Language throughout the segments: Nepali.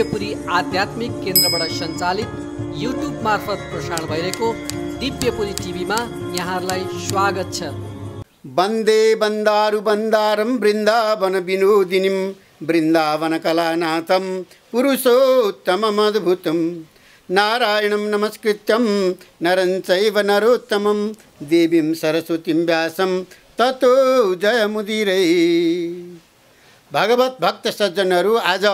दिव्यपुरी आध्यात्मिक केन्द्रबाट सञ्चालित युट्युब मार्फत प्रसारण भइरहेको दिव्यपुरी टिभीमा यहाँहरूलाई स्वागत छ। वन्दे वन्दारु वन्दारं वृन्दावन विनोदिनीं वृन्दावन कलानाथं पुरुषोत्तममद्भुतं नारायणं नमस्कृत्यं नरं चैव नरोत्तमं देवीं सरस्वतीं व्यासं ततो जयमुदीरये। भगवत भक्त सज्जनहरू, आज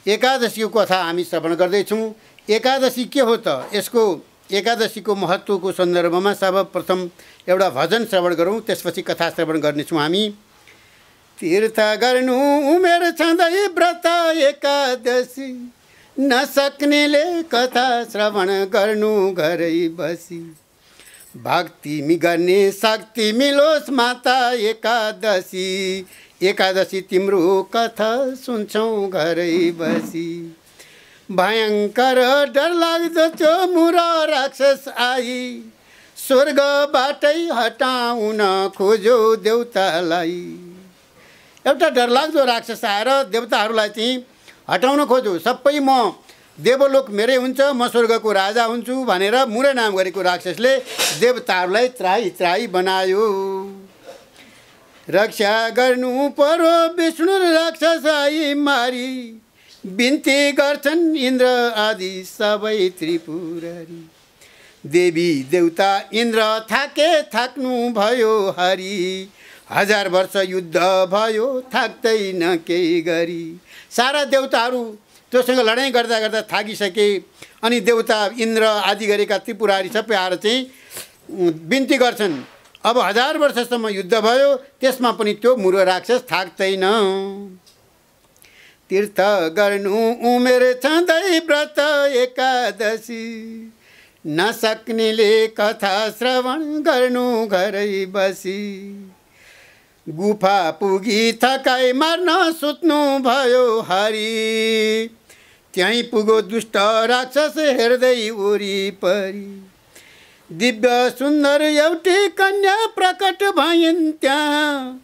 एकादशीको कथा हामी श्रवण गर्दैछौँ। एकादशी के हो त? यसको एकादशीको महत्त्वको सन्दर्भमा सर्वप्रथम एउटा भजन श्रवण गरौँ, त्यसपछि कथा श्रवण गर्नेछौँ हामी। तीर्थ गर्नु उमेर छँदै व्रत एकादशी, नसक्नेले कथा श्रवण गर्नु घरै बसी। भक्ति मि गर्ने शक्ति मिलोस् माता एकादशी, एकादशी तिम्रो कथा सुन्छौँ घरै बसी। भयङ्कर डरलाग्दो त्यो मुरा राक्षस आई, स्वर्गबाटै हटाउन खोज्यो देवतालाई। एउटा डरलाग्दो राक्षस आएर देवताहरूलाई चाहिँ हटाउन खोज्यो। सबै म देवलोक मेरै हुन्छ, म स्वर्गको राजा हुन्छु भनेर मुरै नाम गरेको राक्षसले देवताहरूलाई त्राही त्राही बनायो। रक्षा गर्नु पर्यो विष्णु राक्षस आई मारी, बिन्ती गर्छन् इन्द्र आदि सबै त्रिपुरारी। देवी देवता इन्द्र थाके थाक्नु भयो हरि, 1000 वर्ष युद्ध भयो थाक्दैन केही गरी। सारा देवताहरू त्योसँग लडाइँ गर्दा गर्दा थाकिसके। अनि देवता इन्द्र आदि गरेका त्रिपुरारी सबै आएर चाहिँ बिन्ती गर्छन्। अब 1000 वर्षसम्म युद्ध भयो, त्यसमा पनि त्यो मुरो राक्षस थाक्दैन। तीर्थ गर्नु उमेर छँदै व्रत एकादशी, नसक्नेले कथा श्रवण गर्नु घरै बसी। गुफा पुगी थकाइ मार्न सुत्नु भयो हरि, त्यहीँ पुगो दुष्ट राक्षस हेर्दै वरिपरि। दिव्य सुन्दर एउटी कन्या प्रकट भइन् त्यहाँ,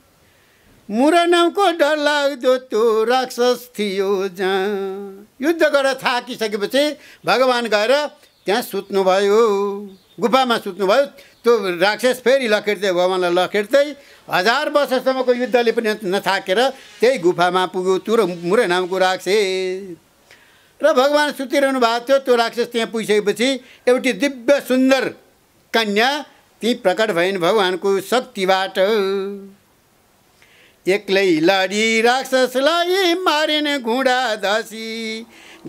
मुरनाउको डरलाग्दो त्यो राक्षस थियो जहाँ। युद्ध गरेर थाकिसकेपछि भगवान गएर त्यहाँ सुत्नुभयो, गुफामा सुत्नुभयो। त्यो राक्षस फेरि लखेट्दै भगवानलाई लखेट्दै 1000 वर्षसम्मको युद्धले पनि नथाकेर त्यही गुफामा पुग्यो त्यो मुरै नामको राक्षस। र भगवान सुतिरहनु भएको थियो। त्यो राक्षस त्यहाँ पुगिसकेपछि एउटी दिव्य सुन्दर कन्या ती प्रकट भइन् भगवानको शक्तिबाट। एक्लै लडी राक्षसलाई मारिन् घुँडा धसी,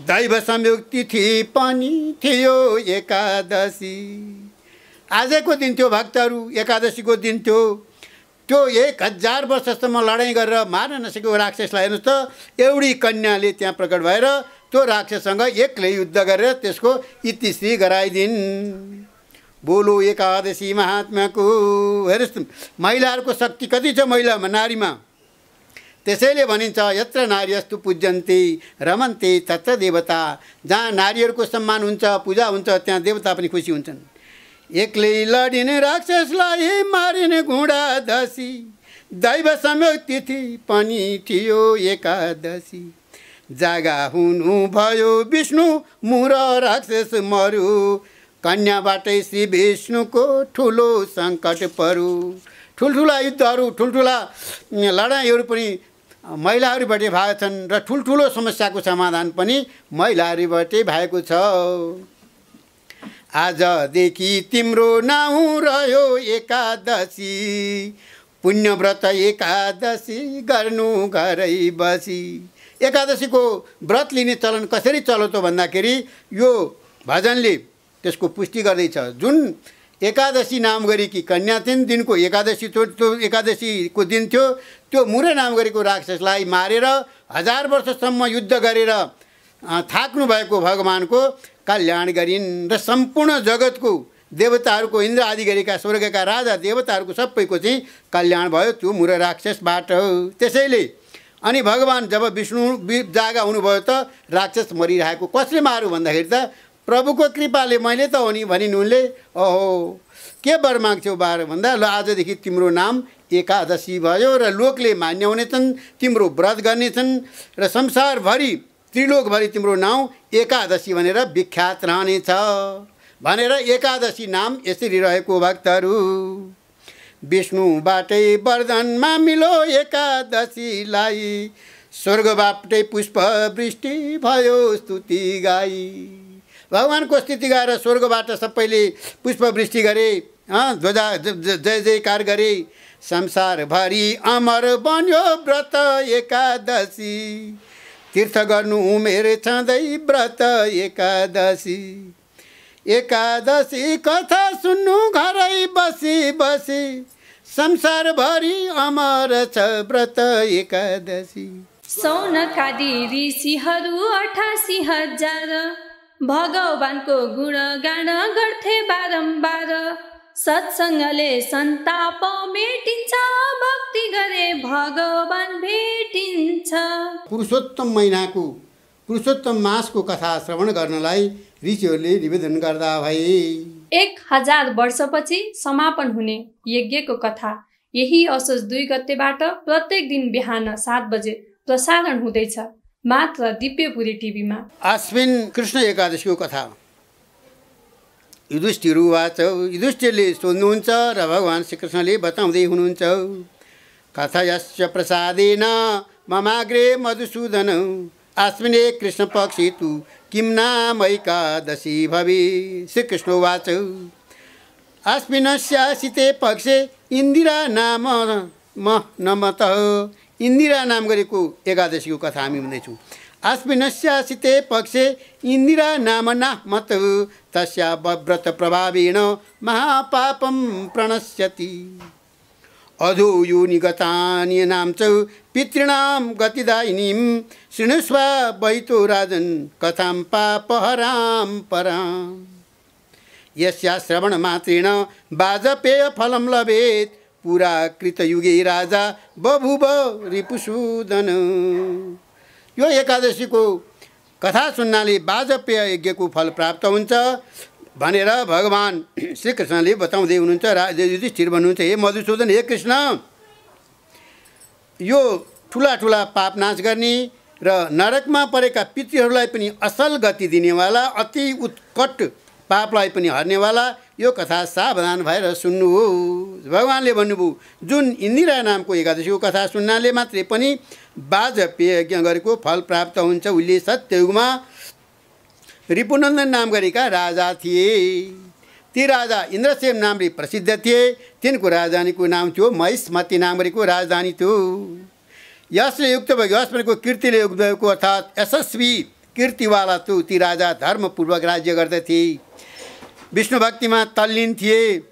दैव संयोग तिथि पनि थियो एकादशी। आजको दिन थियो भक्तहरू, एकादशीको दिन थियो। त्यो 1000 वर्षसम्म लडाइँ गरेर मार्न नसकेको राक्षसलाई हेर्नुहोस् त, एउटी कन्याले त्यहाँ प्रकट भएर त्यो राक्षससँग एक्लै युद्ध गरेर त्यसको इतिश्री गराइदिन्। बोलो एकादशी महात्माको। हेर्नुहोस् महिलाहरूको शक्ति कति छ महिलामा, नारीमा। त्यसैले भनिन्छ यत्र नार्यस्तु पूज्यन्ते रमन्ते तत्र देवता। जहाँ नारीहरूको सम्मान हुन्छ, पूजा हुन्छ, त्यहाँ देवता पनि खुसी हुन्छन्। एक्लै लडिने राक्षसलाई मारिने घुँडा धसी, दैव संयोग तिथि पनि थियो एकादशी। जागा हुनु भयो विष्णु मुर राक्षस मरु, कन्याबाटै श्री विष्णुको ठुलो सङ्कट परु। ठुल्ठुला युद्धहरू, ठुल्ठुला लडाइँहरू पनि महिलाहरूबाटै भएको छन् र ठुल्ठुलो समस्याको समाधान पनि महिलाहरूबाटै भएको छ। आजदेखि तिम्रो नाउँ रह्यो एकादशी, पुण्यव्रत एकादशी गर्नु घरै बसी। एकादशीको व्रत लिने चलन कसरी चल्यो त भन्दाखेरि यो भजनले त्यसको पुष्टि गर्दैछ। जुन एकादशी नाम गरेकी कन्या थिइन्, दिनको एकादशी त्यो एकादशीको दिन थियो। त्यो मुरै नाम गरेको राक्षसलाई मारेर 1000 वर्षसम्म युद्ध गरेर थाक्नु भएको भगवानको कल्याण गरिन् र सम्पूर्ण जगतको देवताहरूको, इन्द्र आदि गरेका स्वर्गका राजा देवताहरूको सबैको चाहिँ कल्याण भयो त्यो मुरै राक्षसबाट। त्यसैले अनि भगवान जब विष्णु जागा हुनुभयो त राक्षस मरिरहेको कसले मार्यो भन्दाखेरि त प्रभुको कृपाले मैले त हो नि भनिन् उनले। ओहो के वर माग्छौ बार भन्दा, ल आजदेखि तिम्रो नाम एकादशी भयो र लोकले मान्य हुनेछन्, तिम्रो व्रत गर्नेछन् र संसारभरि त्रिलोकभरि तिम्रो नाउँ एकादशी भनेर विख्यात रहनेछ भनेर एकादशी नाम यसरी रहेको भक्तहरू। विष्णुबाटै वरदानमा मिलो एकादशीलाई, स्वर्गबाटै पुष्प वृष्टि भयो स्तुति गाई। भगवानको स्तुति गाएर स्वर्गबाट सबैले पुष्प वृष्टि गरे, ध्वजा जय जयकार गरे। संसारभरि अमर बन्यो व्रत एकादशी, तीर्थ गर्नु उमेर छँदै व्रत एकादशी। एकादशी कथा सुन्नु घरै बसी बसी, संसारभरि अमर छ व्रत एकादशी। सौनकादि ऋषिहरू 88,000 भगवानको गुणगान गर्थे बारम्बार। सत्सङ्गले सन्ताप मेटिन्छ, भक्ति गरे भगवान भेटिन्छ। पुरुषोत्तम महिनाको पुरुषोत्तम मासको कथा श्रवण गर्नलाई ऋषिहरूले निवेदन गर्दा भए। 1000 वर्षपछि समापन हुने यज्ञको कथा यही असोज 2 गतेबाट प्रत्येक दिन बिहान 7 बजे प्रसारण हुँदैछ मात्र दिव्यपुरी टिभीमा। आश्विन कृष्ण एकादशीको कथा। युधिष्ठिर उवाच, युधिष्ठिरले सोध्नुहुन्छ र भगवान् श्रीकृष्णले बताउँदै हुनुहुन्छ। कथयश्च प्रसादेन ममाग्रे मधुसूदन, आश्विने कृष्ण पक्षे तु किं नाम एकादशी भवे। श्रीकृष्ण उवाच, आश्विनस्यासिते पक्षे इन्दिरा नाम नमतः। इन्दिरा नाम गरेको एकादशीको कथा हामी हुँदैछौँ। आश्विनस्यासिते पक्षे इन्दिरा नाम नामत, तस्या व्रत प्रभावेण महापापं प्रणश्यति। अधो योनि गतानि नाम च पितॄणां गतिदायिनीं, शृणुष्व वैतो राजन् कथां पापहरां पराम्। यस्या श्रवणमात्रेण वाजपेय फलं लभेत्, पुरा कृतयुगे राजा बभुव रिपुसूदन। यो एकादशीको कथा सुन्नाले वाजपेय यज्ञको फल प्राप्त हुन्छ भनेर भगवान् श्रीकृष्णले बताउँदै हुनुहुन्छ। राजा युधिष्ठिर भन्नुहुन्छ, हे मधुसूदन, हे कृष्ण, यो ठुला ठुला पाप नाश गर्ने र नरकमा परेका पितृहरूलाई पनि असल गति दिनेवाला, अति उत्कट पापलाई पनि हर्नेवाला यो कथा सावधान भएर सुन्नुहोस्। भगवान्ले भन्नुभयो, जुन इन्दिरा नामको एकादशीको कथा सुन्नाले मात्रै पनि वाजपेय यज्ञ गरेको फल प्राप्त हुन्छ। उनले सत्ययुगमा रिपुनन्दन नाम गरेका राजा थिए। ती राजा इन्द्रसेन नामले प्रसिद्ध थिए। तिनको राजधानीको नाम थियो महिष्मती नाम गरेको राजधानी थियो। यसले युक्त भएको यसको कीर्तिले युक्त भएको अर्थात् यशस्वी कीर्तिवाला थियो। ती राजा धर्मपूर्वक राज्य गर्दथे, विष्णु भक्तिमा तल्लीन थिए।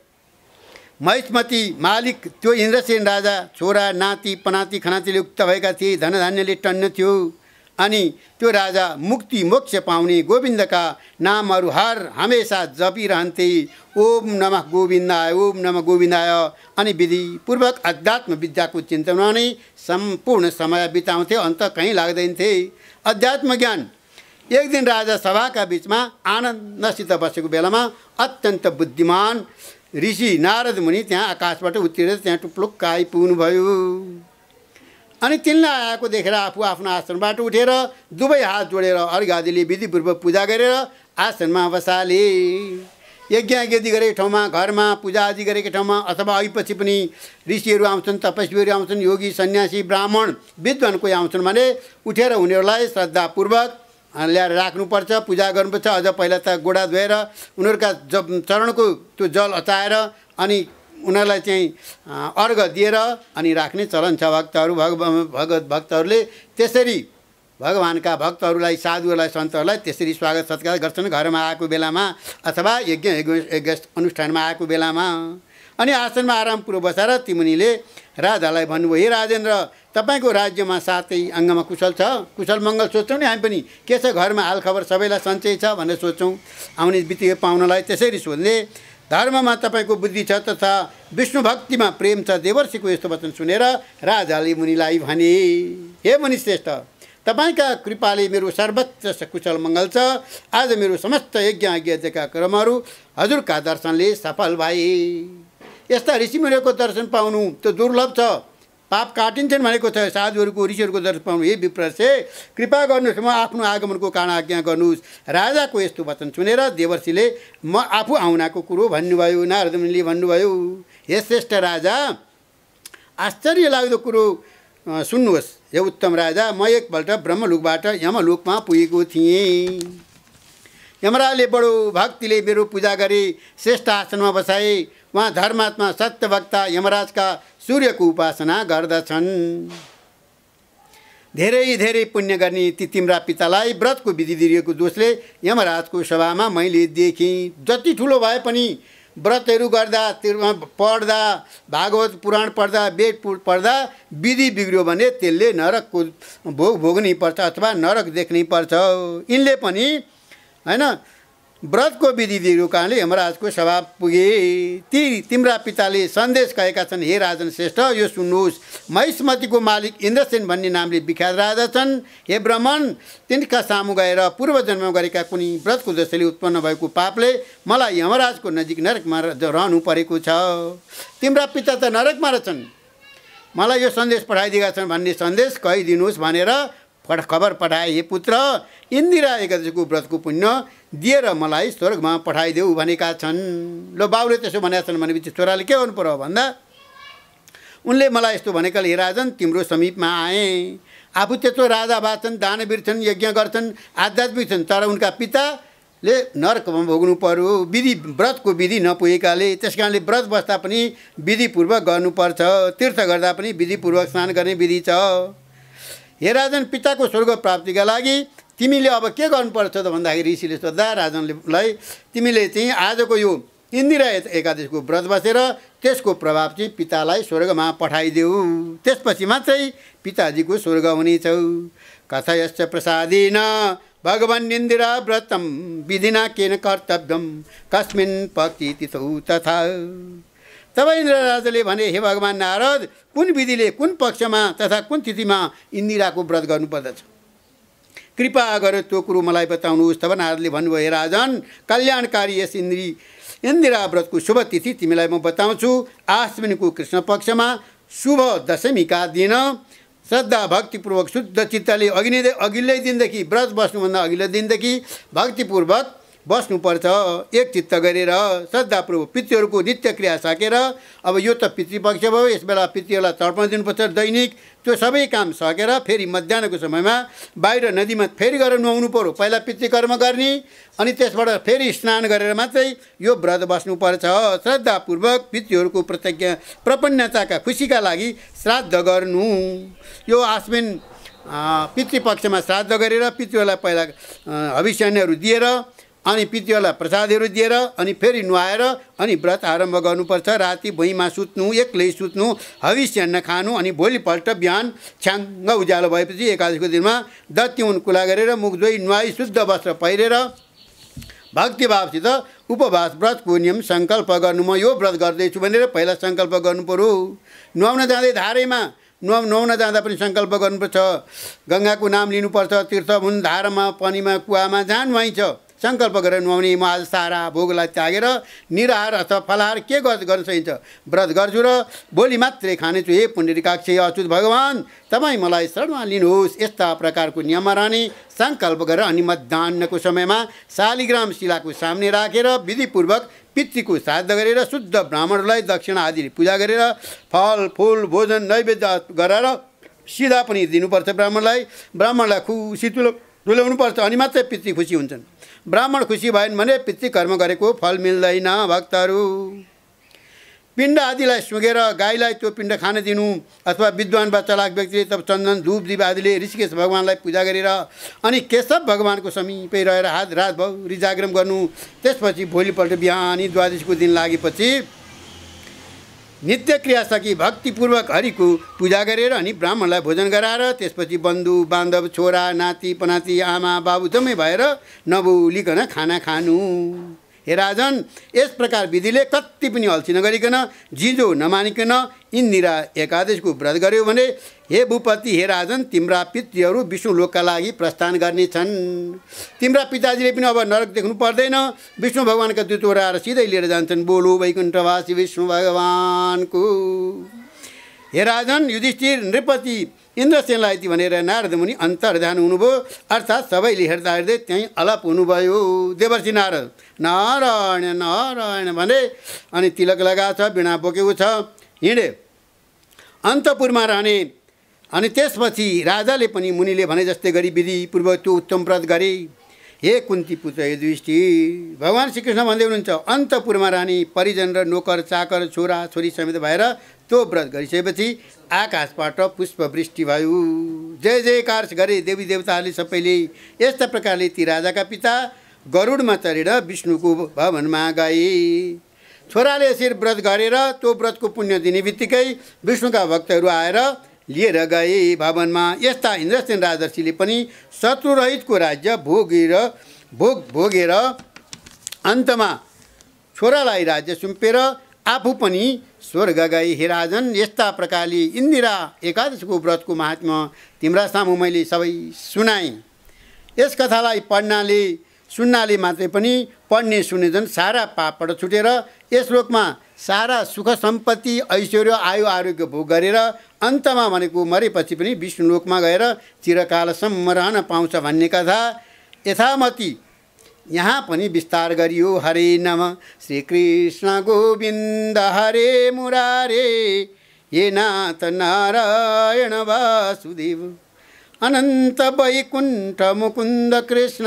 महिष्मती मालिक त्यो इन्द्रसेन राजा छोरा नाति पनाति खनातिले युक्त भएका थिए। धनधान्यले टन्न थियो। अनि त्यो राजा मुक्ति मोक्ष पाउने गोविन्दका नामहरू हर हमेसा जपिरहन्थे। ओम नमः गोविन्दाय, ओम नमः गोविन्दाय। अनि विधिपूर्वक अध्यात्म विद्याको चिन्तनमा नै सम्पूर्ण समय बिताउँथे। अन्त कहीँ लाग्दैन थिए। अध्यात्म ज्ञान। एक दिन राजा सभाका बिचमा आनन्दसित बसेको बेलामा अत्यन्त बुद्धिमान ऋषि नारद मुनि त्यहाँ आकाशबाट उत्रिएर त्यहाँ टुप्लुक्क आइपुग्नुभयो। अनि तिनलाई आएको देखेर आफू आफ्नो आसनबाट उठेर दुवै हात जोडेर अर्घादिले विधिपूर्वक पूजा गरेर आसनमा बसाले। यज्ञ आदि गरेको ठाउँमा, घरमा पूजा आदि गरेको ठाउँमा अथवा आएपछि पनि ऋषिहरू आउँछन्, तपस्वीहरू आउँछन्, योगी सन्यासी ब्राह्मण विद्वान कोही आउँछन् भने उठेर उनीहरूलाई श्रद्धापूर्वक ल्याएर राख्नुपर्छ, पूजा गर्नुपर्छ। अझ पहिला त गोडा धोएर उनीहरूका चरणको त्यो जल अचाएर अनि उनीहरूलाई चाहिँ अर्घ दिएर अनि राख्ने चलन छ। भक्तहरूले त्यसरी भगवानका भक्तहरूलाई, साधुहरूलाई, सन्तहरूलाई त्यसरी स्वागत सत्कार गर्छन् घरमा आएको बेलामा अथवा यज्ञ अनुष्ठानमा आएको बेलामा। अनि आसनमा आरामपूर्वक बसेर ती मुनिले राजालाई भन्नुभयो, हे राजेन्द्र, तपाईँको राज्यमा सातै अङ्गमा कुशल छ, कुशल मङ्गल सोच्छौँ नि हामी पनि। के छ घरमा हालखबर, सबैलाई सन्चै छ भनेर सोच्छौँ। आउने बित्तिकै पाहुनालाई त्यसरी सोध्ने। धर्ममा तपाईँको बुद्धि छ तथा विष्णु भक्तिमा प्रेम छ। देवर्षिको यस्तो वचन सुनेर राजाले मुनिलाई भने, हे मुनिश्रेष्ठ, तपाईँका कृपाले मेरो सर्वत्र कुशल मङ्गल छ। आज मेरो समस्त यज्ञ आज्ञाका क्रमहरू हजुरका दर्शनले सफल भए। यस्ता ऋषिमुनिको दर्शन पाउनु त्यो दुर्लभ छ। पाप काटिन्छन् भनेको छ। साधुहरूको ऋषिहरूको दर्शन पाउनु। हे विप्रसे कृपा गर्नुहोस्, म आफ्नो आगमनको कारण आज्ञा गर्नुहोस्। राजाको यस्तो वचन सुनेर देवर्षिले म आफू आउनाको कुरो भन्नुभयो। नारद मुनिले भन्नुभयो, हे श्रेष्ठ राजा, आश्चर्य लाग्दो कुरो सुन्नुहोस्। हे उत्तम राजा, म एकपल्ट ब्रह्मलोकबाट यमलोकमा पुगेको थिएँ। यमराजले बडो भक्तिले मेरो पूजा गरे, श्रेष्ठ आसनमा बसाए। उहाँ धर्मात्मा सत्यवक्ता यमराजका सूर्यको उपासना गर्दछन्। धेरै धेरै पुण्य गर्ने ती तिम्रा पितालाई व्रतको विधि दिएको दोषले यमराजको सभामा मैले देखेँ। जति ठुलो भए पनि व्रतहरू गर्दा, पढ्दा, भागवत पुराण पढ्दा, वेद पढ्दा विधि बिग्रियो भने त्यसले नरकको भोग भोग्नै पर्छ अथवा नरक देख्नै पर्छ। यिनले पनि हैन व्रतको विधि दिएको कारणले यमराजको सभा पुगे। ती तिम्रा पिताले सन्देश कहेका छन्। हे राजन श्रेष्ठ, यो सुन्नुहोस्। महिष्मतीको मालिक इन्द्रसेन भन्ने नामले विख्यात राजा छन्। हे ब्राह्मण, तिनका सामु गएर पूर्व जन्ममा गरेका कुनै व्रतको दशले उत्पन्न भएको पापले मलाई यमराजको नजिक नरकमा रहनु परेको छ। तिम्रा पिता त नरकमा रहेछन्, मलाई यो सन्देश पठाइदिएका छन् भन्ने सन्देश कहिदिनुहोस् भनेर खबर पठाए। हे पुत्र, इन्दिरा एकादशीको व्रतको पुण्य दिएर मलाई स्वर्गमा पठाइदेऊ भनेका छन्। ल बाउले त्यसो भनेका छन् भनेपछि छोराले के गर्नु पर्यो भन्दा उनले मलाई यस्तो भनेकाले, हे राजन, तिम्रो समीपमा आएँ। आफू त्यत्रो राजा भए छन्, दानवीर छन्, यज्ञ गर्छन्, आध्यात्मिक छन्, तर उनका पिताले नरकमा भोग्नु पर्यो विधि व्रतको विधि नपुगेकाले। त्यस कारणले व्रत बस्दा पनि विधिपूर्वक गर्नुपर्छ, तीर्थ गर्दा पनि विधिपूर्वक स्नान गर्ने विधि छ। हे राजन, पिताको स्वर्ग प्राप्तिका लागि तिमीले अब के गर्नुपर्छ त भन्दाखेरि ऋषिले सोद्धा राजनलाई, तिमीले चाहिँ आजको यो इन्दिरा एकादशीको व्रत बसेर त्यसको प्रभाव चाहिँ पितालाई स्वर्गमा पठाइदेऊ। त्यसपछि मात्रै पिताजीको स्वर्ग हुनेछ। कथयश्च प्रसादेन भगवन् इन्दिरा व्रतम विधिना केन कर्तव्यम कस्मिन् पक्षि तिथौ तथा। तब इन्द्र राजाले भने, हे भगवान् नारद, कुन विधिले कुन पक्षमा तथा कुन तिथिमा इन्दिराको व्रत गर्नुपर्दछ? कृपा गरेर त्यो कुरो मलाई बताउनुहोस्। तब नारदले भन्नुभयो, हे राजन, कल्याणकारी यस इन्दिरा व्रतको शुभ तिथि तिमीलाई म बताउँछु। आश्विनको कृष्ण पक्षमा शुभ दशमीका दिन श्रद्धा भक्तिपूर्वक शुद्ध चित्तले अघिल्लै दिनदेखि व्रत बस्नुभन्दा अघिल्लो दिनदेखि भक्तिपूर्वक बस्नुपर्छ। एक चित्त गरेर श्रद्धापूर्वक पितृहरूको नित्य क्रिया सकेर, अब यो त पितृपक्ष भयो, यस बेला पितृहरूलाई तर्पण दिनुपर्छ दैनिक। त्यो सबै काम सकेर फेरि मध्याहको समयमा बाहिर नदीमा फेरि गएर नुहाउनु पर्यो। पहिला पितृकर्म गर्ने अनि त्यसबाट फेरि स्नान गरेर मात्रै यो व्रत बस्नुपर्छ। श्रद्धापूर्वक पितृहरूको प्रपन्नताका खुसीका लागि श्राद्ध गर्नु। यो आश्विन पितृपक्षमा श्राद्ध गरेर पितृहरूलाई पहिला हविष्यान्नहरू दिएर अनि पितृहरूलाई प्रसादहरू दिएर अनि फेरि नुहाएर अनि व्रत आरम्भ गर्नुपर्छ। राति भुइँमा सुत्नु, एक्लै सुत्नु, हविष्यान्न खानु अनि भोलिपल्ट बिहान छ्याङ्ग उज्यालो भएपछि एकादशीको दिनमा दत्युन कुला गरेर मुख धोइ नुहाई शुद्ध वस्त्र पहिरेर भक्तिभावसित उपवास व्रतको नियम सङ्कल्प गर्नु। म यो व्रत गर्दैछु भनेर पहिला सङ्कल्प गर्नु पर्यो। नुहाउन जाँदै धारैमा नुहाउन जाँदा पनि सङ्कल्प गर्नुपर्छ। गङ्गाको नाम लिनुपर्छ। तीर्थ हुन्, धारामा, पानीमा, कुवामा जहाँ नुहाइन्छ सङ्कल्प गरेर नुहाउने। म आज सारा भोगलाई त्यागेर निराहार अथवा फलाहार के गर्न सकिन्छ व्रत गर्छु र भोलि मात्रै खानेछु। हे पुण्डरीकाक्ष अच्युत भगवान्, तपाईँ मलाई शरणमा लिनुहोस्। यस्ता प्रकारको नियममा रहने सङ्कल्प गरेर अनि मध्याहको समयमा शालिग्राम शिलाको सामने राखेर विधिपूर्वक पितृको श्राद्ध गरेर शुद्ध ब्राह्मणहरूलाई दक्षिणा आदिले पूजा गरेर फल फुल भोजन नैवेद्य गरेर सिधा पनि दिनुपर्छ। ब्राह्मणलाई खुसी तुल्याउनुपर्छ अनि मात्रै पितृ खुसी हुन्छन्। ब्राह्मण खुसी भएन भने पितृकर्म गरेको फल मिल्दैन। भक्तहरू, पिण्ड आदिलाई सुँगेर गाईलाई त्यो पिण्ड खान दिनु अथवा विद्वान वा चलाक व्यक्तिले तब चन्दन धूप दीप आदिले ऋषिकेश भगवान्लाई पूजा गरेर अनि केशव भगवान्को समीपै रहेर रातभरि जागरण गर्नु। त्यसपछि भोलिपल्ट बिहानी द्वादशीको दिन लागेपछि नित्य क्रिया सकी भक्तिपूर्वक हरिको पूजा गरेर अनि ब्राह्मणलाई भोजन गराएर त्यसपछि बन्धु बान्धव, छोरा नाति पनाति, आमा बाबु जम्मै भएर नबोलिकन खाना खानु। हे राजन, यस प्रकार विधिले कति पनि अल्छी नगरिकन जिजो नमानिकन इन्दिरा एकादशीको व्रत गर्यो भने हे भूपति, हे राजन, तिम्रा पितृहरू विष्णु लोकका लागि प्रस्थान गर्नेछन्। तिम्रा पिताजीले पनि अब नरक देख्नु पर्दैन। विष्णु भगवान्का दूतहरू आएर सिधै लिएर जान्छन्। बोलो वैकुण्ठवासी विष्णु भगवानको। हे राजन युधिष्ठिर नृपति इन्द्रसेनलाई ती भनेर नारद मुनि अन्तर्ध्यान हुनुभयो, अर्थात् सबैले हेर्दा हेर्दै त्यहीँ अलप हुनुभयो। देवर्षि नारद नारायण नारायण भने अनि तिलक लगाएको छ, वीणा बोकेको छ, हिँडे अन्तपुरमा रहने। अनि त्यसपछि राजाले पनि मुनिले भने जस्तै गरी विधिपूर्वक त्यो उत्तम व्रत गरे। हे कुन्ती पुत्र युधिष्ठिर, भगवान् श्रीकृष्ण भन्दै हुनुहुन्छ अन्तपुरमा रहने परिजन र नोकर चाकर छोरा छोरी समेत भएर त्यो व्रत गरिसकेपछि आकाशबाट पुष्पवृष्टि भयो। जय जयकार गरे देवी देवताहरूले सबैले। यस्ता प्रकारले ती राजाका पिता गरुडमा चढेर विष्णुको भवनमा गए। छोराले यसरी व्रत गरेर त्यो व्रतको पुण्य दिने बित्तिकै विष्णुका भक्तहरू आएर लिएर गए भवनमा। यस्ता इन्द्रसेन राजर्षिले पनि शत्रुरहितको राज्य भोगेर अन्तमा छोरालाई राज्य सुम्पेर आफू पनि स्वर्ग गए। हे राजन, यस्ता प्रकारले इन्दिरा एकादशीको व्रतको महात्म्य तिम्रा सामु मैले सबै सुनाएँ। यस कथालाई सुन्नाले मात्रै पनि पढ्ने सुनेजन सारा पापबाट छुटेर यस लोकमा सारा सुख सम्पत्ति ऐश्वर्य आयु आरोग्य भोग गरेर अन्तमा भनेको मरेपछि पनि विष्णु लोकमा गएर चिरकालसम्म रहन पाउँछ भन्ने कथा यथामति यहाँ पनि विस्तार गरियो। हरे नमः श्रीकृष्ण गोविन्द हरे मुरारे हे नाथ नारायण वासुदेव अनन्त वैकुण्ठ मुकुन्द कृष्ण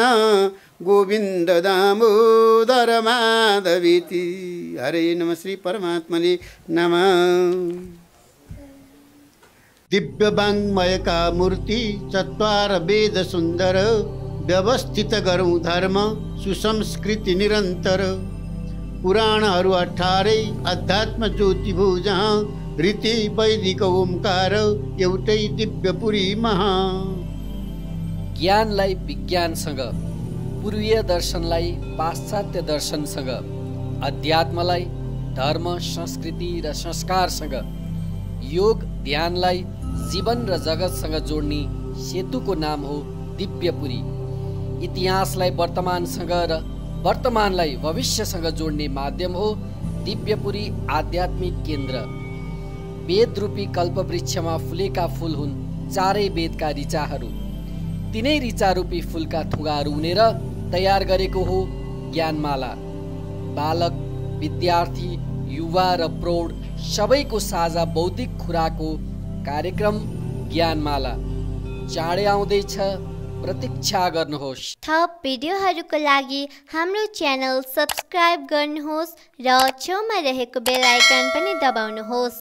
गोविन्द दामोदर माधवेति। हरे नमः श्री परमात्मने नमः। दिव्य वाङ्मयका मूर्ति चत्वार वेद सुन्दर व्यवस्थित गरौँ धर्म सुसंस्कृति निरन्तर। पुराणहरू 18 अध्यात्म ज्योति भो जहाँ रीति वैदिक ओमकार एउटै दिव्यपुरी महा। ज्ञानलाई विज्ञानसँग, पूर्वीय दर्शनलाई पाश्चात्य दर्शनसँग, अध्यात्मलाई धर्म संस्कृति र संस्कारसँग, योग ध्यानलाई जीवन र जगतसँग जोड्ने सेतुको नाम हो दिव्यपुरी। इतिहासलाई वर्तमानसँग र वर्तमानलाई भविष्यसँग जोड्ने माध्यम हो दिव्यपुरी आध्यात्मिक केन्द्र। वेदरूपी कल्पवृक्षमा फुलेका फुल हुन् चारै वेदका ऋचाहरू। तिनै ऋचारूपी फुलका थुगाहरू उनेर तयार गरेको हो ज्ञानमाला। बालक, विद्यार्थी, युवा र प्रौढ सबैको साझा बौद्धिक खुराकको कार्यक्रम ज्ञानमाला चाँडै आउँदैछ, प्रतीक्षा गर्नुहोस्। थप भिडियोहरूको लागि हाम्रो च्यानल सब्स्क्राइब गर्नुहोस् र छेउमा रहेको बेल आइकन पनि दबाउनुहोस्।